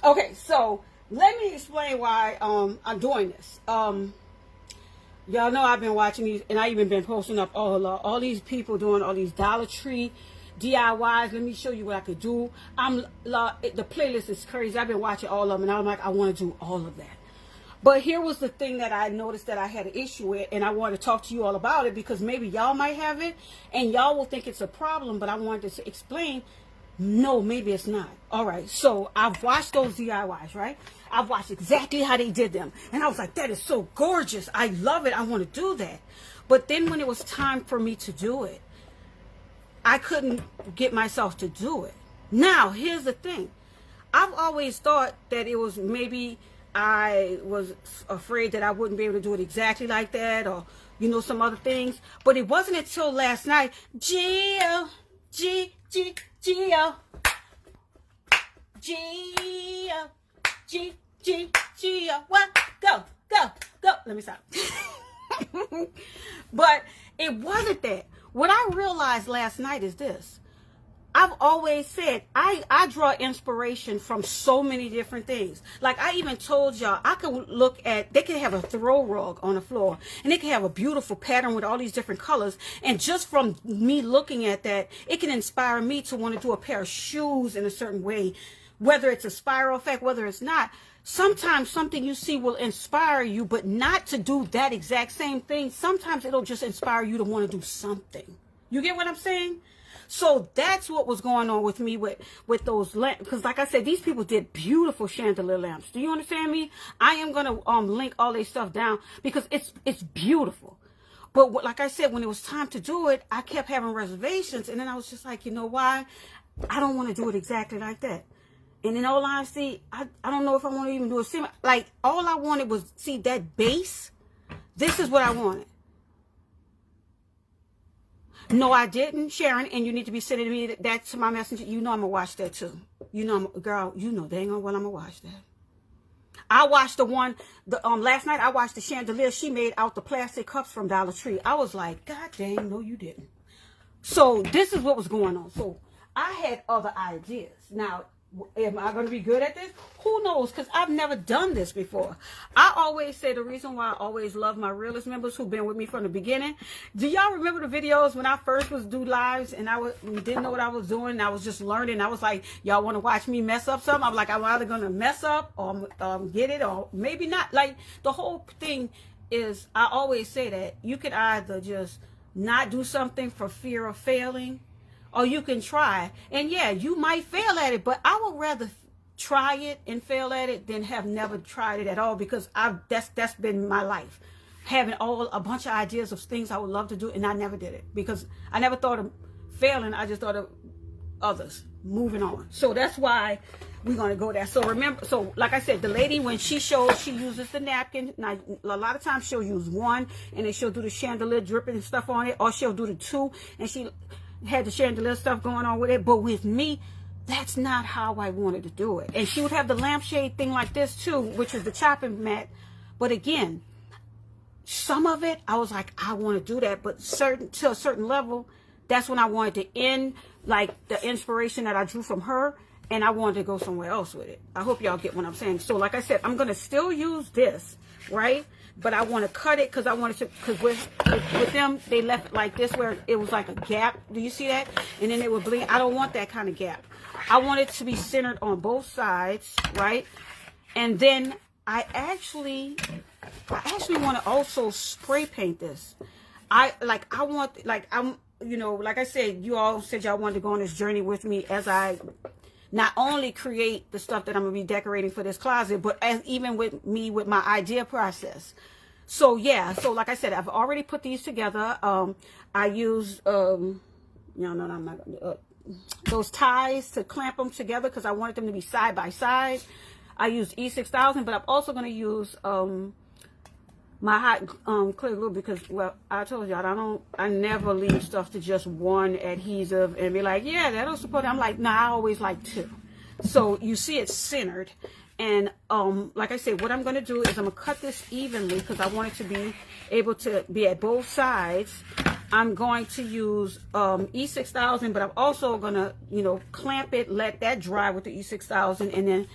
Okay, so let me explain why I'm doing this. Y'all know I've been watching these, and I even been posting up all these people doing all these Dollar Tree DIYs. Let me show you what I could do. The playlist is crazy. I've been watching all of them, and I'm like, I want to do all of that. But here was the thing that I noticed that I had an issue with, and I wanted to talk to you all about it because maybe y'all might have it, and y'all will think it's a problem, but I wanted to explain, no, maybe it's not. All right, so I've watched those DIYs, right? I've watched exactly how they did them, and I was like, that is so gorgeous. I love it. I want to do that. But then when it was time for me to do it, I couldn't get myself to do it. Now, here's the thing. I've always thought that it was maybe I was afraid that I wouldn't be able to do it exactly like that, or, you know, some other things. But it wasn't until last night, Gio, what? Go. Let me stop. But it wasn't that. What I realized last night is this. I've always said I draw inspiration from so many different things. Like I even told y'all, I could look at, they could have a throw rug on the floor, and they could have a beautiful pattern with all these different colors. And just from me looking at that, it can inspire me to want to do a pair of shoes in a certain way, whether it's a spiral effect, whether it's not. Sometimes something you see will inspire you, but not to do that exact same thing. Sometimes it'll just inspire you to want to do something. You get what I'm saying? So that's what was going on with me with those lamps. Because like I said, these people did beautiful chandelier lamps. Do you understand me? I am going to link all their stuff down because it's beautiful. But like I said, when it was time to do it, I kept having reservations. And then I was just like, you know why? I don't want to do it exactly like that. And in all honesty, I don't know if I want to even do a similar. Like, all I wanted was, see, that base. This is what I wanted. No, I didn't, Sharon, and you need to be sending me that to my messenger. You know I'm going to watch that, too. You know, girl, you know dang on well I'm going to watch that. I watched the one, last night I watched the chandelier she made out the plastic cups from Dollar Tree. I was like, God dang, no, you didn't. So this is what was going on. So I had other ideas. Now, am I going to be good at this? Who knows? Because I've never done this before. I always say the reason why I always love my realist members who've been with me from the beginning. Do y'all remember the videos when I first was do lives and I didn't know what I was doing? And I was just learning. I was like, y'all want to watch me mess up something? I'm like, I'm either going to mess up or get it or maybe not. Like, the whole thing is, I always say that you could either just not do something for fear of failing, or you can try. And yeah, you might fail at it, but I would rather try it and fail at it than have never tried it at all, because that's been my life. Having a bunch of ideas of things I would love to do, and I never did it because I never thought of failing. I just thought of others moving on. So that's why we're going to go there. So remember, so like I said, the lady, when she shows, she uses the napkin. Now, a lot of times she'll use one and then she'll do the chandelier dripping and stuff on it, or she'll do the two and she had the chandelier stuff going on with it. But with me, that's not how I wanted to do it. And she would have the lampshade thing like this too, which is the chopping mat. But again, some of it I was like, I want to do that, but to a certain level, that's when I wanted to end, like the inspiration that I drew from her, and I wanted to go somewhere else with it. I hope y'all get what I'm saying. So like I said, I'm gonna still use this, right? But I want to cut it because I wanted to, because with them, they left it like this where it was like a gap. Do you see that? And then it would bleed. I don't want that kind of gap. I want it to be centered on both sides, right? And then I actually want to also spray paint this. You know, like I said, you all said y'all wanted to go on this journey with me as I not only create the stuff that I'm going to be decorating for this closet, but even with me with my idea process. So yeah, so like I said, I've already put these together. I use, no, I'm not going to, those ties to clamp them together because I wanted them to be side by side. I used E6000, but I'm also going to use my hot clear glue because, well, I told y'all I never leave stuff to just one adhesive and be like, yeah, that'll support it. I'm like, nah, I always like two. So you see it's centered. And like I said, what I'm going to do is I'm going to cut this evenly because I want it to be able to be at both sides. I'm going to use E6000, but I'm also going to, you know, clamp it, let that dry with the E6000, and then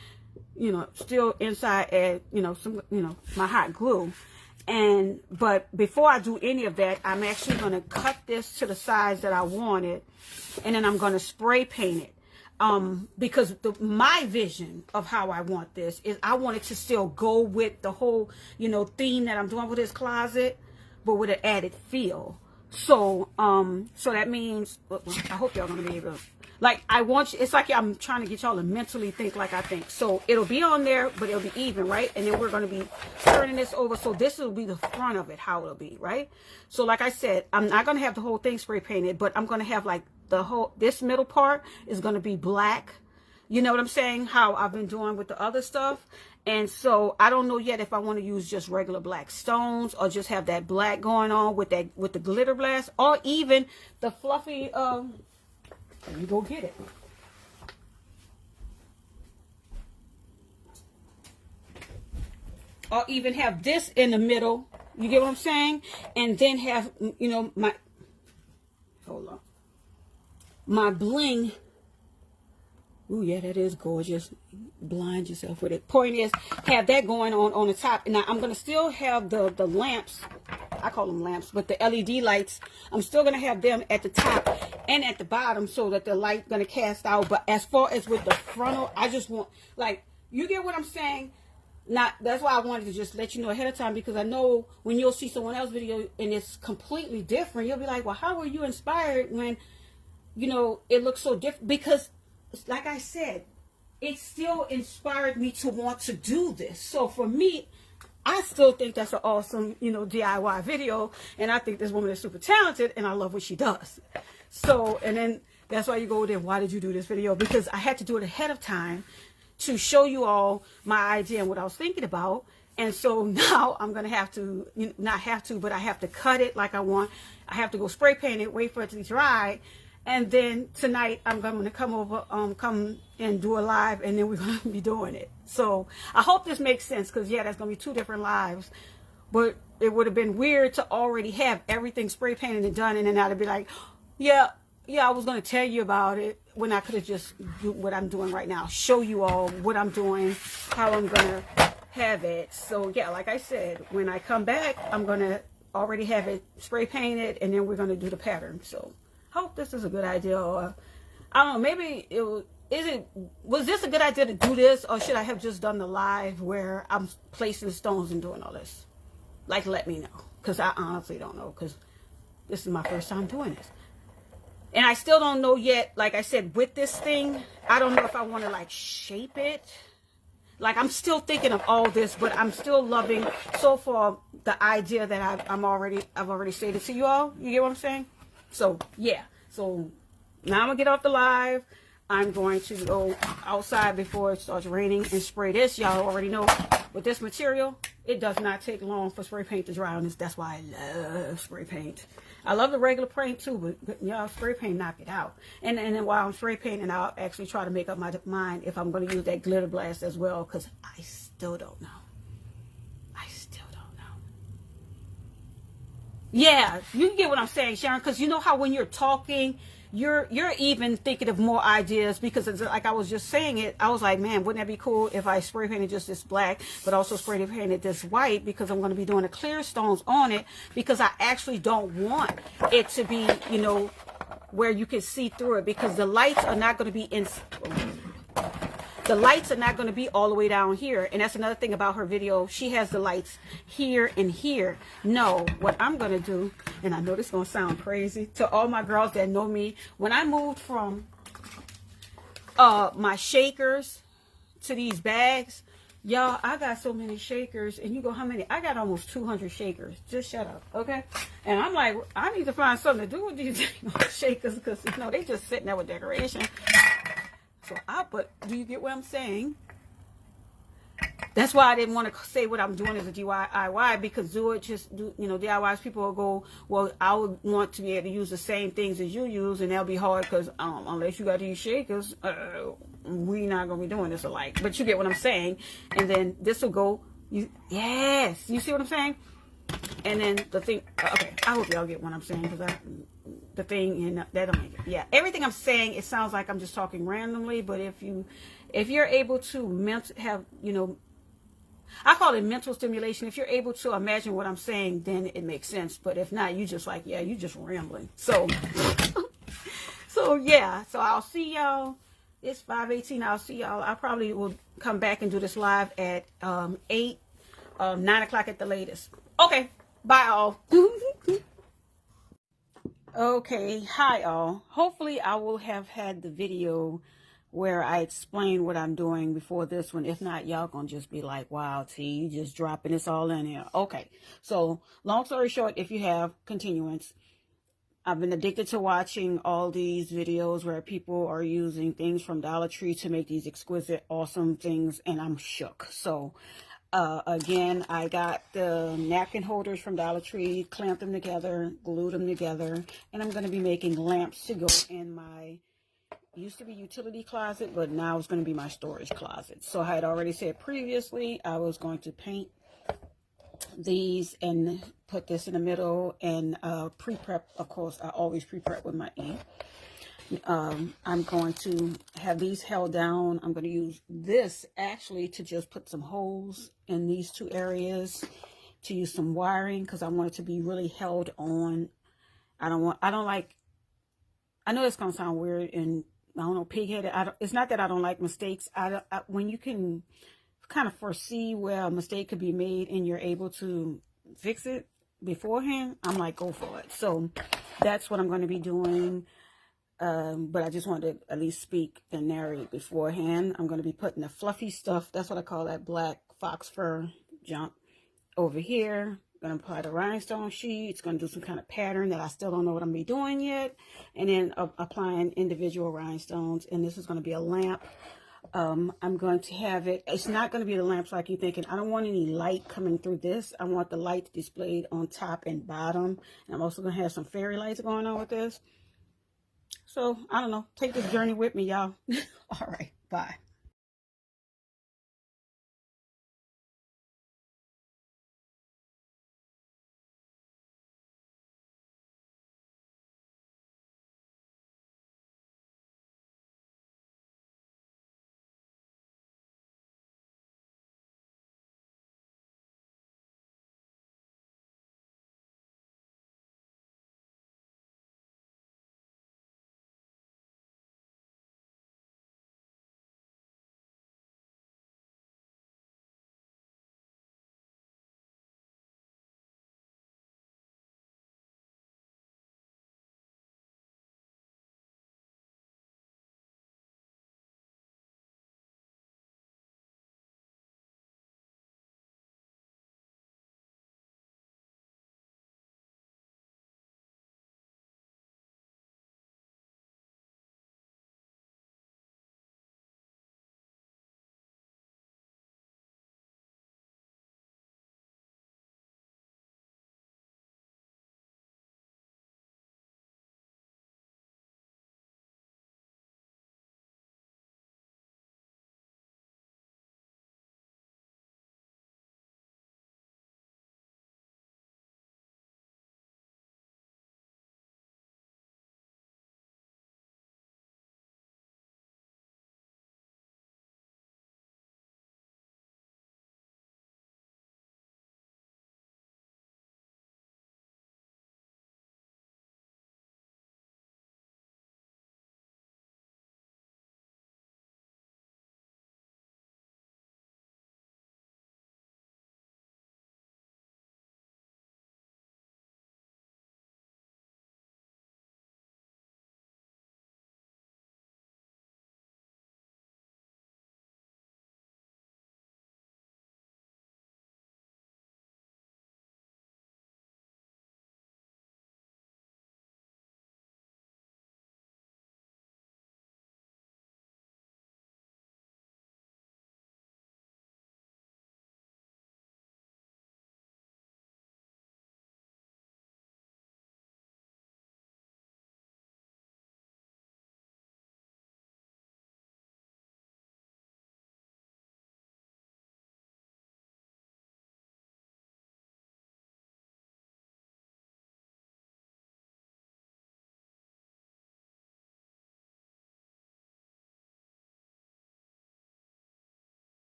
you know, still inside add, you know, some, you know, my hot glue. And, but before I do any of that, I'm actually going to cut this to the size that I wanted. And then I'm going to spray paint it. Because my vision of how I want this is I want it to still go with the whole, you know, theme that I'm doing with this closet, but with an added feel. So, so that means, I hope y'all going to be able to, like, I want you, it's like I'm trying to get y'all to mentally think like I think. So it'll be on there, but it'll be even, right? And then we're going to be turning this over. So this will be the front of it, how it'll be, right? So like I said, I'm not going to have the whole thing spray painted, but I'm going to have like the whole, this middle part is going to be black. You know what I'm saying? How I've been doing with the other stuff. And so I don't know yet if I want to use just regular black stones or just have that black going on with that, with the glitter blast, or even the fluffy, you go get it. Or even have this in the middle. You get what I'm saying? And then have, you know, my, hold on, my bling. Ooh, yeah, that is gorgeous. Blind yourself with it. Point is, have that going on the top. And now I'm going to still have the lamps. I call them lamps, but the LED lights, I'm still going to have them at the top and at the bottom so that the light going to cast out. But as far as with the frontal, I just want, like, you get what I'm saying? Not, that's why I wanted to just let you know ahead of time, because I know when you'll see someone else's video and it's completely different, you'll be like, well, how were you inspired when, you know, it looks so different? Because like I said, it still inspired me to want to do this. So for me, I still think that's an awesome, you know, DIY video. And I think this woman is super talented and I love what she does. So, and then that's why you go there. Why did you do this video? Because I had to do it ahead of time to show you all my idea and what I was thinking about. And so now I'm going to have to, not have to, but I have to cut it like I want. I have to go spray paint it, wait for it to dry. And then tonight I'm going to come over, come and do a live, and then we're going to be doing it. So I hope this makes sense, because yeah, that's going to be 2 different lives. But it would have been weird to already have everything spray painted and done, and then I'd be like, yeah, I was going to tell you about it, when I could have just do what I'm doing right now, show you all what I'm doing, how I'm going to have it. So yeah, like I said, when I come back, I'm going to already have it spray painted, and then we're going to do the pattern. So hope this is a good idea, or I don't know, maybe it was, was this a good idea to do this, or should I have just done the live where I'm placing stones and doing all this? Like, let me know, because I honestly don't know, because this is my first time doing this. And I still don't know yet, like I said, with this thing, I don't know if I want to like shape it. Like, I'm still thinking of all this, but I'm still loving so far the idea that I've already stated to you all. You get what I'm saying? So yeah, so now I'm gonna get off the live. I'm going to go outside before it starts raining and spray this. Y'all already know, with this material, it does not take long for spray paint to dry on this. That's why I love spray paint. I love the regular paint too, but y'all, spray paint knock it out. And then while I'm spray painting, I'll actually try to make up my mind if I'm going to use that glitter blast as well, because I still don't know. Yeah, you get what I'm saying, Sharon, because you know how when you're talking, you're even thinking of more ideas, because it's like I was just saying it. I was like, man, wouldn't that be cool if I spray painted just this black, but also spray painted this white, because I'm going to be doing the clear stones on it, because I actually don't want it to be, you know, where you can see through it, because the lights are not going to be in. The lights are not going to be all the way down here. And that's another thing about her video. She has the lights here and here. No, what I'm going to do, and I know this is going to sound crazy to all my girls that know me, when I moved from my shakers to these bags, y'all, I got so many shakers. And you go, how many? I got almost 200 shakers. Just shut up, okay? And I'm like, I need to find something to do with these shakers, because, you know, they just sitting there with decoration. So but do you get what I'm saying? That's why I didn't want to say what I'm doing as a DIY, because DIYs, people will go, well, I would want to be able to use the same things as you use, and that'll be hard, because unless you got these shakers, we're not going to be doing this alike. But you get what I'm saying. And then this will go, yes, you see what I'm saying? And then the thing, okay, I hope y'all get what I'm saying, because the thing, and that don't make it. Yeah, everything I'm saying, it sounds like I'm just talking randomly, but if you If you're able to have, you know, I call it mental stimulation. If you're able to imagine what I'm saying, then it makes sense. But if not, you just like, yeah, you just rambling. So, so yeah. So I'll see y'all. It's 5:18. I'll see y'all. I probably will come back and do this live at 8, 9 o'clock at the latest. Okay. Bye all. Okay. Hi all. Hopefully I will have had the video where I explain what I'm doing before this one. If not, y'all gonna just be like, wow, T, you just dropping this all in here. Okay, so long story short, if you have continuance, I've been addicted to watching all these videos where people are using things from Dollar Tree to make these exquisite, awesome things, and I'm shook. So again, I got the napkin holders from Dollar Tree, clamped them together, glued them together, and I'm going to be making lamps to go in my used to be utility closet, but now it's going to be my storage closet. So I had already said previously I was going to paint these and put this in the middle and pre-prep. Of course, I always pre-prep with my ink. I'm going to have these held down. I'm going to use this actually to just put some holes in these two areas, to use some wiring, because I want it to be really held on. I know it's going to sound weird and I don't know, pig-headed. It's not that I don't like mistakes. When you can kind of foresee where a mistake could be made and you're able to fix it beforehand, I'm like, go for it. So that's what I'm going to be doing. But I just wanted to at least speak and narrate beforehand. I'm going to be putting the fluffy stuff, that's what I call that black fox fur junk, over here. Going to apply the rhinestone sheets, going to do some kind of pattern that I still don't know what I'm going to be doing yet, and then applying individual rhinestones. And this is going to be a lamp. I'm going to have it, it's not going to be the lamps like you're thinking. I don't want any light coming through this. I want the light displayed on top and bottom. And I'm also going to have some fairy lights going on with this. So I don't know, take this journey with me, y'all. All right, bye.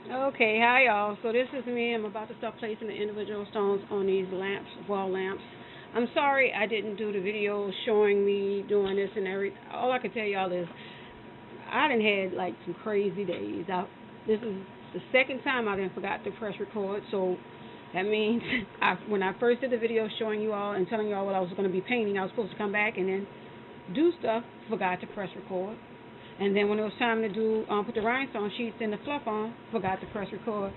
Okay, hi y'all. So this is me. I'm about to start placing the individual stones on these lamps, wall lamps. I'm sorry I didn't do the video showing me doing this and everything. All I can tell y'all is I done had like some crazy days. This is the second time I done forgot to press record. So that means when I first did the video showing you all and telling you all what I was going to be painting, I was supposed to come back and then do stuff, forgot to press record. And then when it was time to do put the rhinestone sheets and the fluff on, forgot to press record.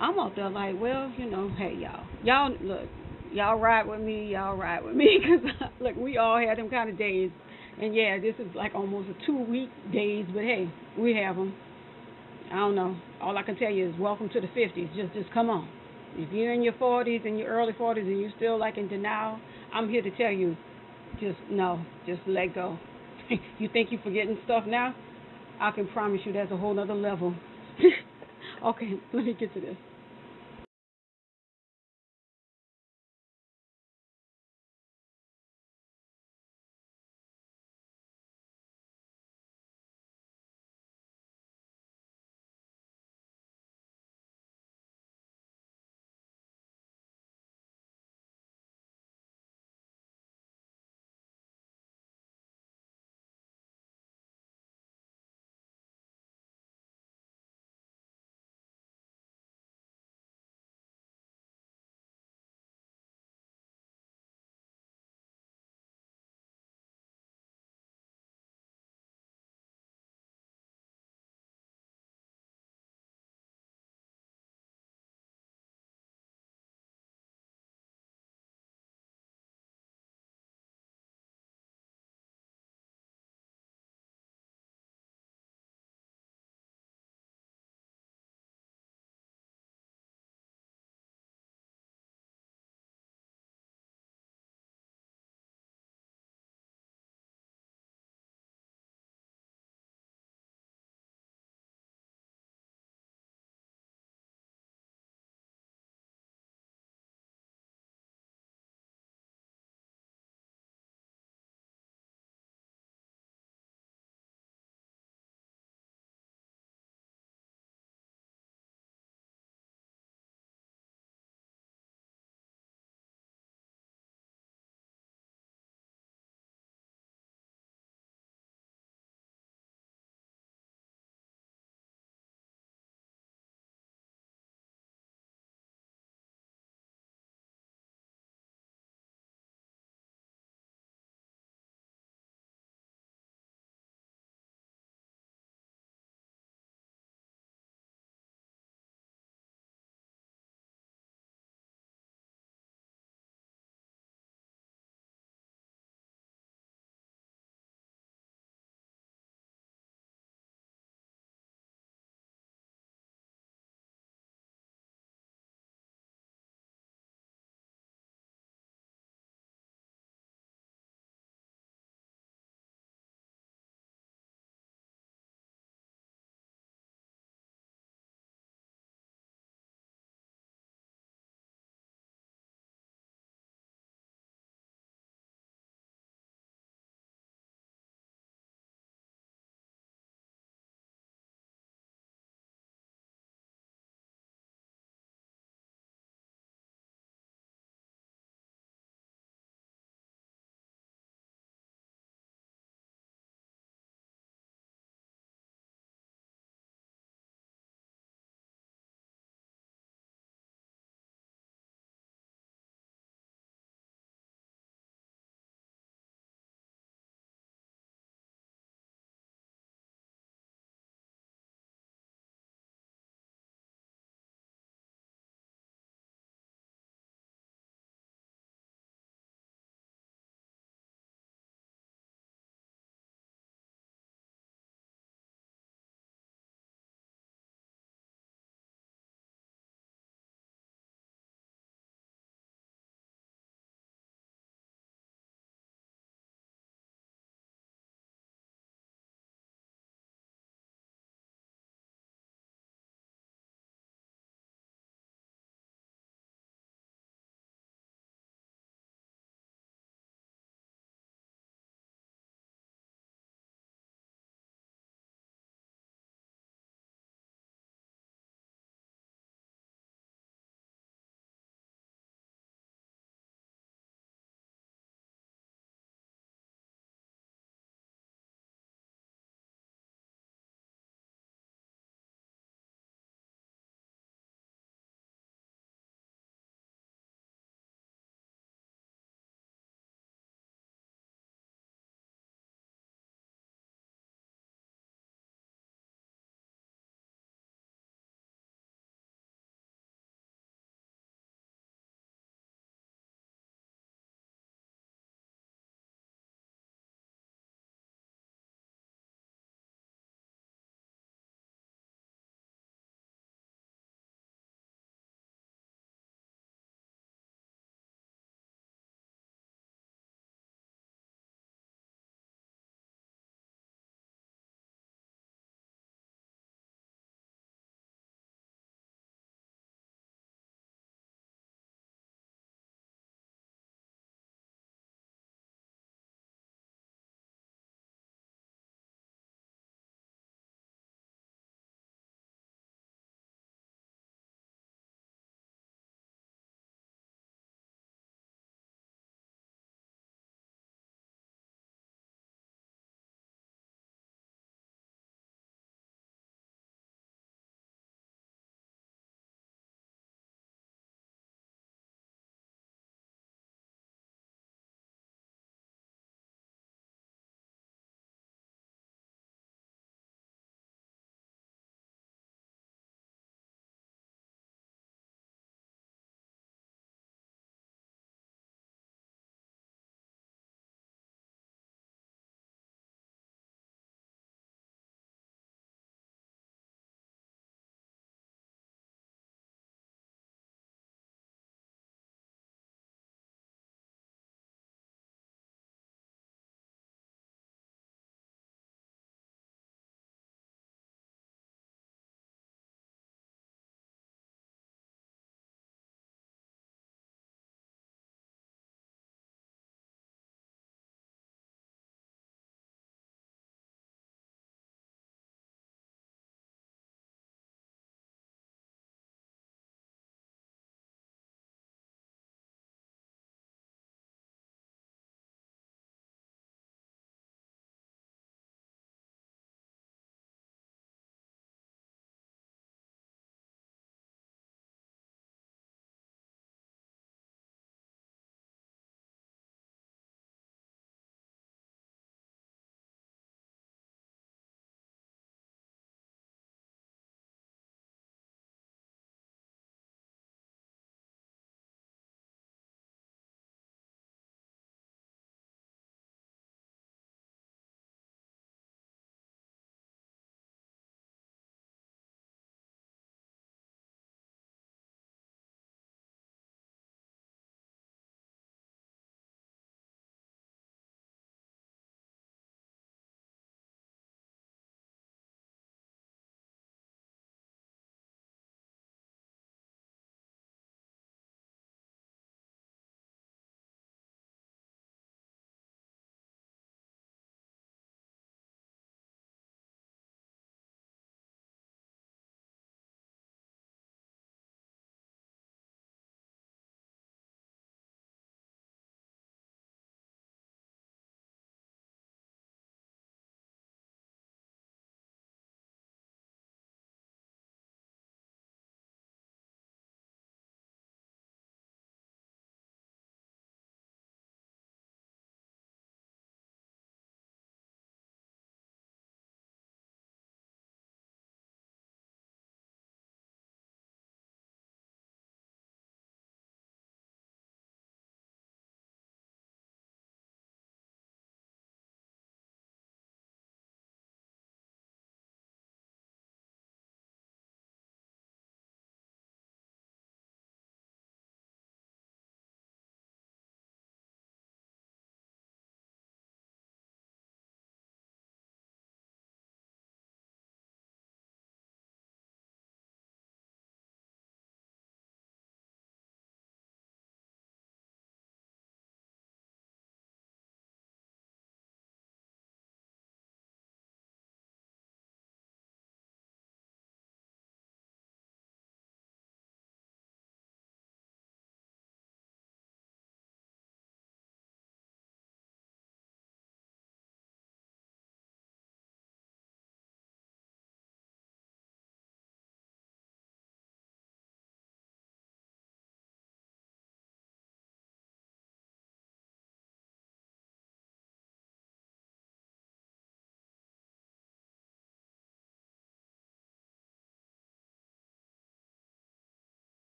I'm out there like, well, you know, hey y'all look, y'all ride with me, because look, we all had them kind of days, and yeah, this is like almost a 2-week days, but hey, we have them. I don't know. All I can tell you is welcome to the 50s. Just come on. If you're in your 40s and your early 40s and you're still like in denial, I'm here to tell you, just no, just let go. You think you're forgetting stuff now? I can promise you there's a whole other level. Okay, let me get to this.